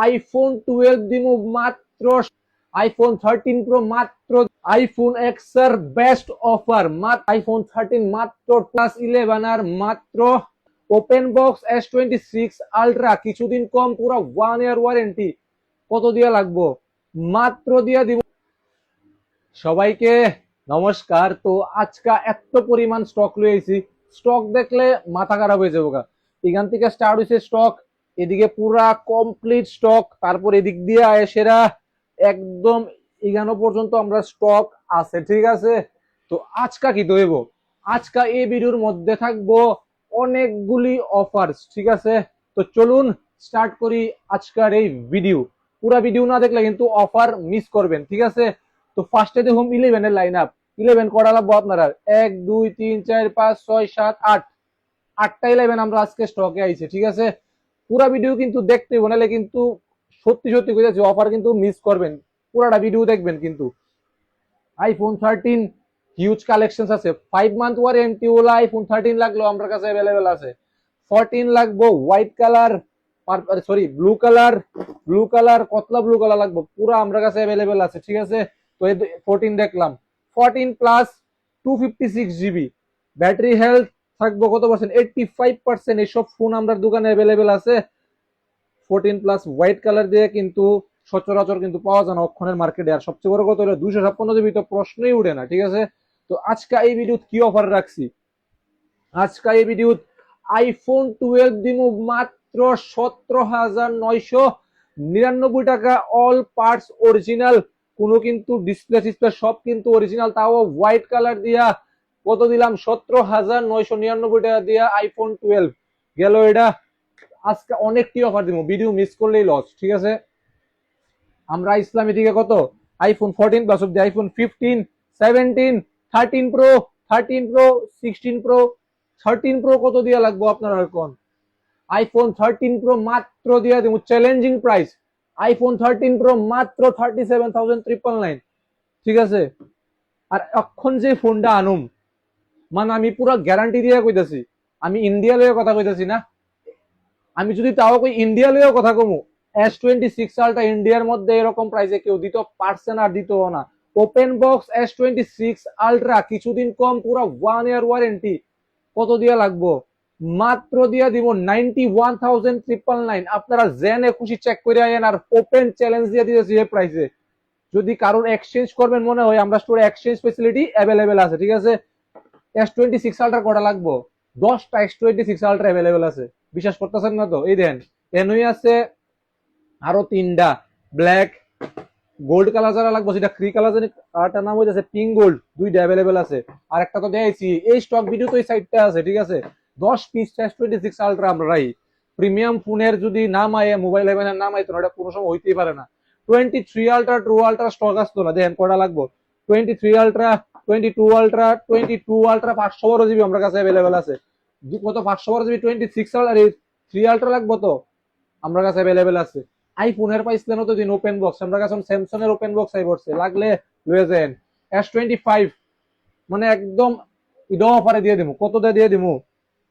IPhone 12 দিমু মাত্র, iPhone 13 pro মাত্র, আইফোন এক্স এর বেস্ট অফার মাত্র, আইফোন 13 মাত্র, প্লাস 11 আর মাত্র, ওপেন বক্স S26 আলট্রা কিছুদিন কম, পুরো 1 ইয়ার ওয়ারেন্টি। কত দিয়া লাগবো? মাত্র দিয়া দিব। সবাইকে নমস্কার। তো আজকে এত পরিমাণ স্টক লইছি, স্টক দেখলে মাথা খারাপ হয়ে যাবো। এখান থেকে স্টার্ট হয়েছে স্টক, এদিকে পুরা কমপ্লিট স্টক, তারপর এদিক দিয়ে এসেরা একদম এখানো পর্যন্ত আমরা স্টক আছে, ঠিক আছে। তো আজকা কি দইব, আজকা এই ভিডিওর মধ্যে থাকবো অনেকগুলি অফার, ঠিক আছে। তো চলুন স্টার্ট করি আজকের এই ভিডিও। পুরা ভিডিও না দেখলে কিন্তু অফার মিস করবেন, ঠিক আছে। তো ফার্স্টে দেখুন 11 এর লাইন আপ। 11 করা লাগবো আপনারা 1 2 3 4 5 6 7 8, 8টা 11 আমরা আজকে স্টকে আইছে, ঠিক আছে। পুরা ভিডিও কিন্তু দেখতে বনালে কিন্তু সত্যি সত্যি কইতাছি অফার কিন্তু মিস করবেন, পুরাটা ভিডিও দেখবেন কিন্তু। আইফোন 13 হিউজ কালেকশনস আছে, 5 মান্থ ওয়ারেন্টি ওলা আইফোন 13 লাগলো আমার কাছে अवेलेबल আছে। 14 লাগবো white colour, sorry blue colour, blue colour কতলা ব্লু কালার লাগবো, পুরো আমার কাছে अवेलेबल আছে, ঠিক আছে। তো 14 দেখলাম। 14 প্লাস 256 জিবি ব্যাটারি হেলথ থাকবো কত পার্সেন্ট? 85%। এইসব ফোন আমার দোকানে अवेलेबल আছে। 14 প্লাস হোয়াইট কালার দিয়ে কিন্তু সচরাচর কিন্তু পাওয়া যায় না অক্ষণের মার্কেটে। আর সবচেয়ে বড় কথা হলো 256 জিবি তো প্রশ্নই উঠে না, ঠিক আছে। তো আজকে এই ভিডিও কি অফার রাখছি, আজকে এই ভিডিও আইফোন 12 দিমু মাত্র 17,999 টাকা, অল পার্টস অরিজিনাল, কোনো কিন্তু ডিসপ্লে টিসপ্লে সব কিন্তু অরিজিনাল, তাও হোয়াইট কালার দিয়া কত দিলাম? 17,999 টাকা দিয়া আইফোন 12 গেল এটা। আজকে অনেকটি অফার দিব, ভিডিও মিস করলেই লস, ঠিক আছে। আমরা ইসলামী দিকে কত আইফোন 14 প্লাস অব্দি iPhone 15 17 13 pro 13 pro 16 pro 13 pro কত দিয়া লাগবো আপনারা কোন? আইফোন 13 প্রো মাত্র দিয়া দিব চ্যালেঞ্জিং প্রাইস, আইফোন 13 প্রো মাত্র 37,999, ঠিক আছে। আর এখন যে ফোনটা আনুম, মানে আমি পুরো গ্যারান্টি দিয়ে কইতাছি, আমি ইন্ডিয়া লয়ে কথা কইতাছি না, আমি যদি তাও কই ইন্ডিয়া লয়েও কথা কমু, S26 আলটা ইন্ডিয়ার মধ্যে এরকম প্রাইসে কেউ দিত পারছে না, দিত না। ওপেন বক্স S26 আলট্রা কিছুদিন কম, পুরো 1 ইয়ার ওয়ারেন্টি। কত দিয়া লাগবো? মাত্র দিয়া দিব 91,999। আপনারা জেনে খুশি চেক করে আয়েন, আর ওপেন চ্যালেঞ্জ দিয়ে দিতেছি এই প্রাইসে। যদি কারোর এক্সচেঞ্জ করবেন মনে হয়, আমরা স্টোরে এক্সচেঞ্জ ফেসিলিটি অ্যাভেলেবেল আছে, ঠিক আছে। S26 আলট্রা কটা লাগবো? 10টা S26 আলট্রা অ্যাভেলেবেল আছে। বিশ্বাস করতেছেন না তো? এই দেন এনই আছে আরো 3টা ব্ল্যাক গোল্ড কালার যারা লাগবে, সেটা ক্রি কালার জানি কালারটার নাম হইতাছে পিঙ্ক গোল্ড, 2টা অ্যাভেলেবেল আছে। আর একটা তো দেখাইছি এই স্টক ভিডিও তো এই সাইডটা আছে, ঠিক আছে। 10 পিস S26 আলট্রা আমরাই প্রিমিয়াম ফোনের যদি নাম আয়, মোবাইল ইলেভেনের নাম আইতো না, এটা কোনো সময় হইতেই পারে না। 23 আলট্রা ট্রু আলট্রা স্টক আসতো না, দেখেন কটা লাগবো? 23 আলট্রা, 22 আলট্রা, 22 আলট্রা 512 জিবি আমার কাছে অ্যাভেলেবেল আছে। কত? 512 জিবি 26 আলট্রা, 3 আলট্রা লাগবো তো আমার কাছে অ্যাভেলেবেল আছে। আইফোনের পাইছিলেন তো দিন ওপেন বক্স, আমরা কাছে স্যামসাং এর ওপেন বক্স আই পড়ছে, লাগলে লয়ে যান। S25 মানে একদম ইডো অফারে দিয়ে দিমু। কত দিয়ে দিমু?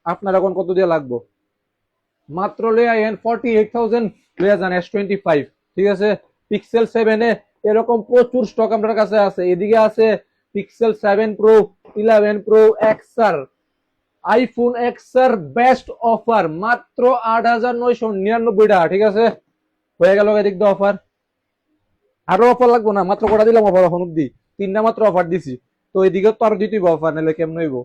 আপনার এখন কত দিয়ে লাগবো? মাত্র লয়ে আইন 48,000 লয়ে যান S25, ঠিক আছে। পিক্সেল 7 এ এরকম প্রচুর স্টক আপনার কাছে আছে। এদিকে আছে pixel 7 pro, 11 pro XR, iPhone XR best offer মাত্র 8,999 টাকা, ঠিক আছে। হয়ে গেল এদিক দিয়ে অফার। আরো অফার লাগবো না? মাত্র কটা দিলাম অফার এখন অব্দি? 3টা মাত্র অফার দিছি। তো এদিকে তো আরো দিতেই অফার, নাহলে কেমন হইব?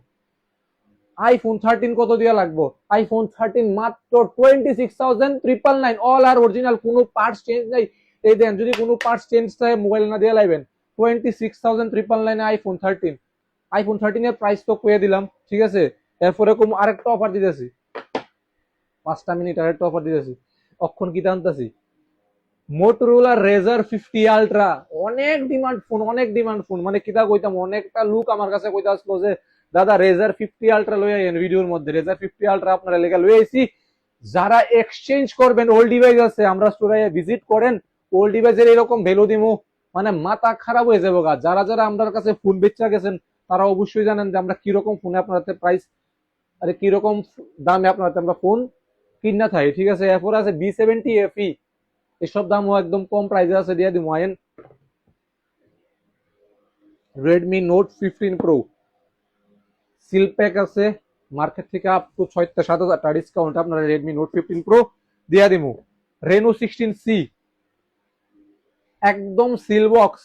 আইফোন 13 কত দিয়া লাগবো? আইফোন 13 মাত্র 26,999, অল আর অরিজিনাল, কোনো পার্টস চেঞ্জ নাই। এই দেন যদি কোনো পার্টস চেঞ্জ থাকে মোবাইল না দিয়ে লাইবেন। 26,999 আইফোন 13। আইফোন 13 এর প্রাইস তো কইয়ে দিলাম, ঠিক আছে। এরপরে আরেকটা অফার দিতেছি, 5টা মিনিট আরেকটা অফার দিতেছি। অক্ষণ কি টানতাছি? মোটরোলা রেজার 50 আলট্রা, অনেক ডিমান্ড ফোন, অনেক ডিমান্ড ফোন, মানে কিতা কইতাম, অনেকটা লুক আমার কাছে কইতা আসলো যে দাদা রেজার 50 আলট্রা লই আইন ভিডিওর মধ্যে। রেজার 50 আলট্রা আপনারা লেগা লই আইছি। যারা এক্সচেঞ্জ করবেন, ওল্ড ডিভাইস আছে, আমরা স্টোরে ভিজিট করেন, ওল্ড ডিভাইসের এরকম ভ্যালু দিমু, মানে মাথা খারাপ হয়ে যাবে। যারা যারা আমাদের কাছে ফোন বেচা গেছেন তারা অবশ্যই জানেন যে আমরা কিরকম ফোনে আপনার হাতে প্রাইস, আরে কিরকম দামে আপনার হাতে আমরা ফোন কিনা থাকি, ঠিক আছে। এরপর আছে B70 FE, এসব দামও একদম কম প্রাইসে আছে, দিয়ে দিব আইন। Redmi note 15 pro seal pack আছে, মার্কেট থেকে আপ টু 6-7 হাজার টাকা ডিসকাউন্ট আপনারা রেডমি নোট 15 প্রো দিয়া দিব। রেনো 16C একদম সিল বক্স,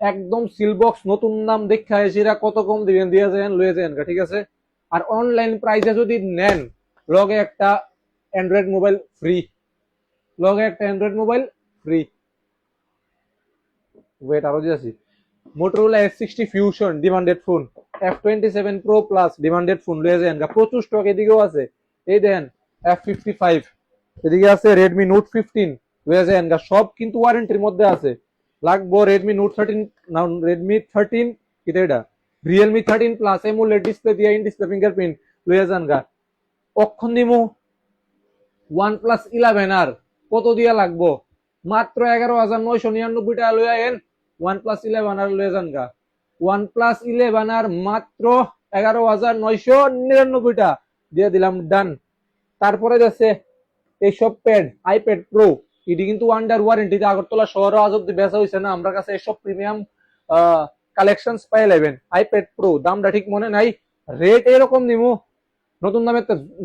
একদম সিল বক্স, নতুন নাম দেখা এসেরা কত কম দিবেন, দিয়ে যান লয়ে যান, ঠিক আছে। আর অনলাইন প্রাইসে যদি নেন লগে একটা অ্যান্ড্রয়েড মোবাইল ফ্রি, লগে একটা অ্যান্ড্রয়েড মোবাইল ফ্রি। ওয়েট আরো দিয়ে আছি। Motorola S60 fusion demanded phone, F27 pro plus demanded phone লয়ে যান, প্রচুর স্টক এদিকেও আছে। এই দেন F55, এদিকে আছে রেডমি নোট 15 লয়ে যান, সব কিন্তু ওয়ারেন্টির মধ্যে আছে। লাগবো রেডমি নোট 13 না রেডমি 13 কিটা এটা রিয়েলমি 13 প্লাস এমোলেড ডিসপ্লে দিয়ে ইন ডিসপ্লে ফিঙ্গারপ্রিন্ট লয়ে যান গা। অক্ষণ দিমু OnePlus 11R কত দিয়া লাগবো, মাত্র 11,999 টাকা লয়ে আইন। OnePlus 11R লয়ে যান গা। OnePlus 11R মাত্র 11,999 টাকা দিয়ে দিলাম, ডান। তারপরে যাচ্ছে এইসব প্যাড আইপ্যাড প্রো, এটি কিন্তু আন্ডার ওয়ারেন্টিতে আগরতলা শহরে আজ অব্দি বেচা হয়েছে না, আমরা কাছে এসব প্রিমিয়াম কালেকশন পাই যাবেন। আইপ্যাড প্রো দামটা ঠিক মনে নাই, রেট এরকম নিমু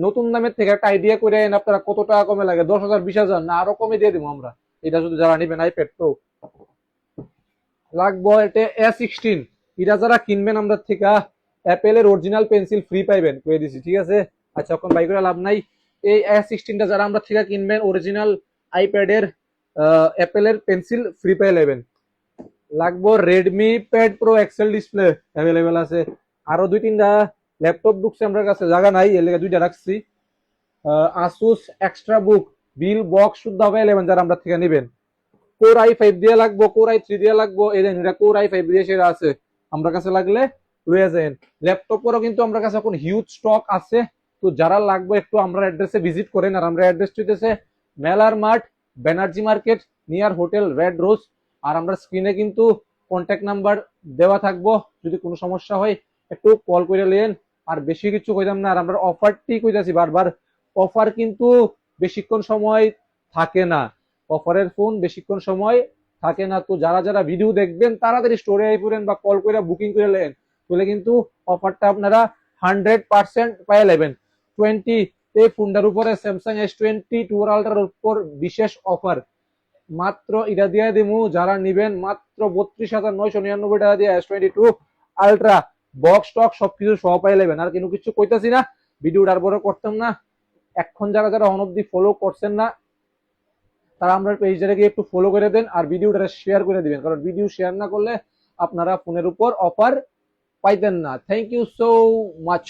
নতুন দামের থেকে একটা আইডিয়া করে আপনারা কত টাকা কমে লাগে, 10,000 20,000 না আরো কমে দিয়ে দিব আমরা, এটা শুধু যারা নিবেন আইপ্যাড প্রো। লাগবো এটা A16, এটা যারা কিনবেন আমরা থেকে অ্যাপেলের অরিজিনাল পেন্সিল ফ্রি পাইবেন কয়ে দিছি, ঠিক আছে। আচ্ছা এখন বাই করে লাভ নাই, এই A16টা যারা আমরা থেকে কিনবেন অরিজিনাল আইপ্যাডের অ্যাপেলের পেন্সিল ফ্রি পাই নেবেন। লাগবো Redmi pad pro excel display available আছে। আরো 2-3টা ল্যাপটপ ঢুকছে আমার কাছে, জায়গা নাই এর লেগে 2টা রাখছি। আসুস এক্সট্রা বুক বিল বক্স শুদ্ধ অ্যাভেলেবেল যারা আমরা থেকে নেবেন। কোর i5 দিয়ে লাগবো, কোর i3 দিয়ে লাগবো, এই দেন এটা কোর i5 দিয়ে সেটা আছে আমরা কাছে, লাগলে লয়ে যান। ল্যাপটপেরও কিন্তু আমরা কাছে এখন হিউজ স্টক আছে, তো যারা লাগবে একটু আমরা অ্যাড্রেসে ভিজিট করেন। আর আমরা অ্যাড্রেস হইতেছে মেলার মাঠ, Banerjee market, near hotel red rose. আর আমরা স্ক্রিনে কিন্তু কন্ট্যাক্ট নাম্বার দেওয়া থাকবো, যদি কোনো সমস্যা হয় একটু কল করে নেন। আর বেশি কিছু কইতাম না, আর আমরা অফারটি কইতাছি বারবার, অফার কিন্তু বেশিক্ষণ সময় থাকে না, অফারের ফোন বেশিক্ষণ সময় থাকে না। তো যারা যারা ভিডিও দেখবেন তাড়াতাড়ি স্টোরে আই পড়েন বা কল করে বুকিং করে নেন, তাহলে কিন্তু অফারটা আপনারা 100% পাই নেবেন। 20 এই ফোনটার উপরে স্যামসাং S20 টুর আল্ট্রার উপর বিশেষ অফার, মাত্র এটা দিয়ে দিমু যারা নিবেন মাত্র 32,999 টাকা দিয়ে S22 আল্ট্রা বক্স টক সবকিছু সহ পাই নেবেন। আর কিন্তু কিছু কইতাছি না, ভিডিওটা আর বড় করতাম না। এখন যারা যারা অনবধি ফলো করছেন না তারা আমরা পেজটাকে গিয়ে একটু ফলো করে দেন, আর ভিডিওটা শেয়ার করে দিবেন, কারণ ভিডিও শেয়ার না করলে আপনারা ফোনের উপর অফার পাইতেন না। Thank you so much.